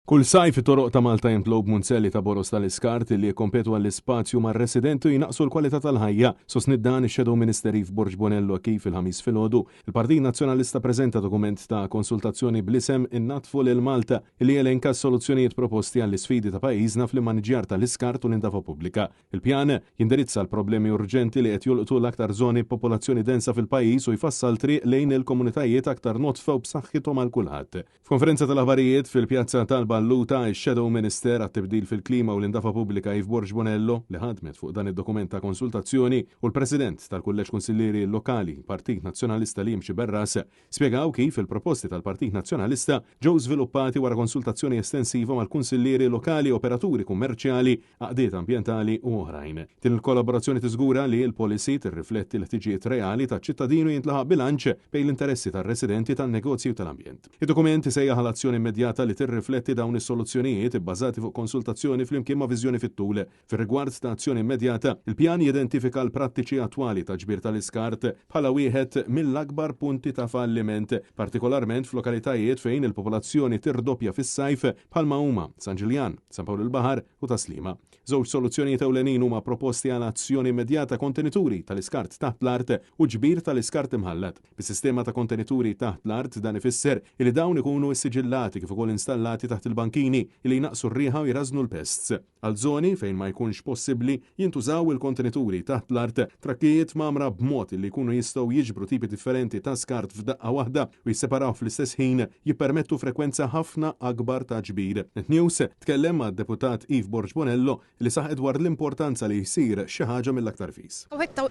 Kull sajf it-toroq ta' Malta jimplow b'munzelli ta' boros tal-iskart li jkompetu għall-ispazju mar-residenti jinaqsu l-kwalità tal-ħajja. Sostnid dan ix-Shadow Ministeri f'Borġ Bonello kif il-ħamis filgħodu. Il-Partit Nazzjonalista preżenta dokument ta' konsultazzjoni bl-isem Innatfu lil Malta li jelenka soluzzjonijiet proposti għall-isfidi ta' pajjiżna fl-immaniġġjar tal-iskart u l-indafa pubblika. Il-pjan jindirizza l-problemi urġenti li qed jolqtu l-aktar żoni popolazzjoni densa fil-pajjiż u jfassal triq lejn il-komunitajiet aktar notfa u b'saħħithom għal kulħadd. F'konferenza tal-aħbarijiet fil-Pjazza Balluta ix-Shadow Minister għat-tibdil fil-klima u l-indafa pubblika f'Borġ Bonello li ħadmet fuq dan id-dokument ta' konsultazzjoni u l-President tal-Kulleġġ Kunsillieri Lokali Partit Nazzjonalista li jimxi Berras spjegaw kif il-proposti tal-Partit Nazzjonalista ġew żviluppati wara konsultazzjoni estensiva mal-kunsillieri lokali, operaturi kummerċjali, għaqdiet ambjentali u oħrajn. Din il-kollaborazzjoni tiżgura li l-policy tirrifletti l-ħtiġijiet reali taċ-ċittadinu jintlaħaq bilanċ bejn l-interessi tar-residenti tan-negozji u tal-ambjent. Id-dokument isejjaħ għal azzjoni immedjata li tirrifletti dawn is-soluzzjonijiet ibbażati fuq konsultazzjoni flimkien ma' viżjoni fit-tul. Fir-rigward ta' azzjoni immedjata, il-pjan jidentifika l-prattiċi attwali ta' ġbir tal-iskart bħala wieħed mill-akbar punti ta' falliment, partikolarment f'lokalitajiet fejn il-popolazzjoni tirdoppja fis-sajf bħalma huma San Ġiljan, San Pawl il-Baħar u Taslima. Żewġ soluzzjonijiet ewlenin huma proposti għal azzjoni immedjata kontenituri tal-iskart taħt l-art u ġbir tal-iskart imħallat. Bis-sistema ta' kontenituri taħt l-art dan ifisser li dawn ikunu issiġillati kif ukoll installati taħt il-bankini li jnaqsu r-riħa u jrażnu l-pests. Għal żoni fejn ma jkunx possibbli jintużaw il-kontenituri taħt l-art trakkijiet mamra b'mod li jkunu jistgħu jiġbru tipi differenti ta' skart f'daqqa waħda u jisseparaw fl-istess ħin jippermettu frekwenza ħafna akbar ta' ġbir. News tkellem mad-deputat Yves Borġ Bonello li saħed dwar l-importanza li jsir xi ħaġa mill-aktar fis.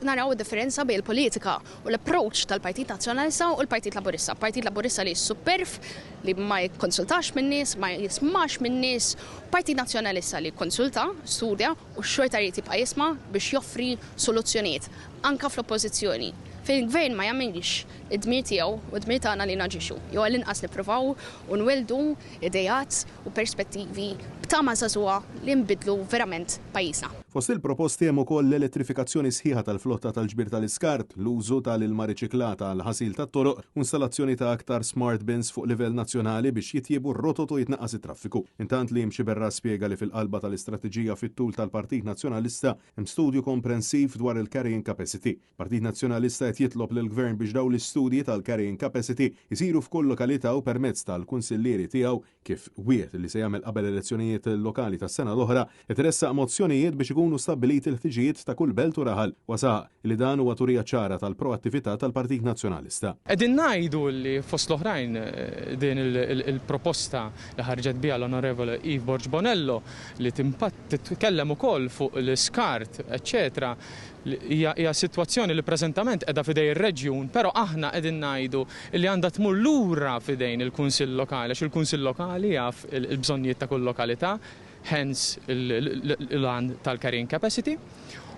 Naraw differenza bejn il-politika u l-approach tal-Partit Nazzjonalista u l-Partit Laburista. Partit Laburista li superf li ma jikkonsultax min-nies, ma jismax min-nies. Partit Nazzjonalista li konsulta, studja u xorta jrid jibqa' jisma' biex joffri soluzzjonijiet anke fl-oppożizzjoni. Fejn gvern ma jagħmilx id-dmir tiegħu u d-dmir tagħna li naġixxu. Jew għall-inqas nippruvaw u nweldu idejat u perspettivi b'tama żagħżugħa li nbidlu verament pajjiżna. Fost il-proposti hemm ukoll l-elettrifikazzjoni sħiħa tal-flotta tal-ġbir tal-iskart, l-użu tal-ilma riċiklata għal ħasil tat-toroq u installazzjoni ta' aktar smart bins fuq livell nazzjonali biex jitjiebu r-rotot u jitnaqqas it-traffiku. Intant li jimxi Berras spjega li fil-qalba tal-istrateġija fit-tul tal-Partit Nazzjonalista hemm studju komprensiv dwar il-carrying capacity. Partit Nazzjonalista qed jitlob lill-Gvern biex dawn l-istudji tal-carrying capacity jsiru f'kull lokalità u permezz tal-kunsillieri tiegħu kif wieħed li se jagħmel qabel elezzjonijiet lokali tas-sena l-oħra itressaq mozzjonijiet biex ikunu stabbiliti l-ħtiġijiet ta' kull belt u raħal wasaq li dan huwa turija ċara tal-proattività tal-Partit Nazzjonalista. Qegħdin ngħidu li fost l-oħrajn din il-proposta li ħarġet biha l-Onorevole Yves Borġ Bonello li titkellem ukoll fuq l-iskart, eċċetera, hija sitwazzjoni li preżentament qiegħda f'idej ir-reġjun, però aħna qegħdin ngħidu li għandha tmur lura f'idejn il-Kunsill Lokali għax il-Kunsill Lokali jaf il-bżonnijiet ta' kull lokalità, hence il-għand tal-carrying capacity.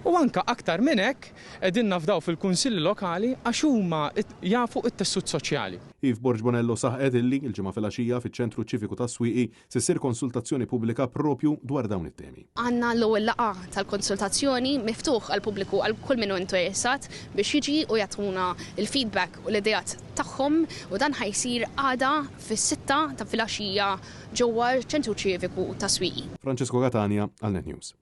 U anke aktar minn hekk qegħdin nafdaw fil-kunsilli lokali għax huma jafu t-tessut soċjali. Yves Borġ Bonello saħqet illi l-ġimgħa filgħaxija fiċ-Ċentru Ċiviku tas-Swieqi se ssir konsultazzjoni pubblika propju dwar dawn it-temi. Għandna l-ewwel laqgħa tal-konsultazzjoni miftuħ għall pubbliku għal kull min hu interessat biex jiġi u jagħtuna l-feedback u l-idejat tagħhom u dan ħajsir għada fis-6 ta' filgħaxija ġewwa ċ-Ċentru Ċiviku tas-Swieqi. Francesco Catania għal Net News.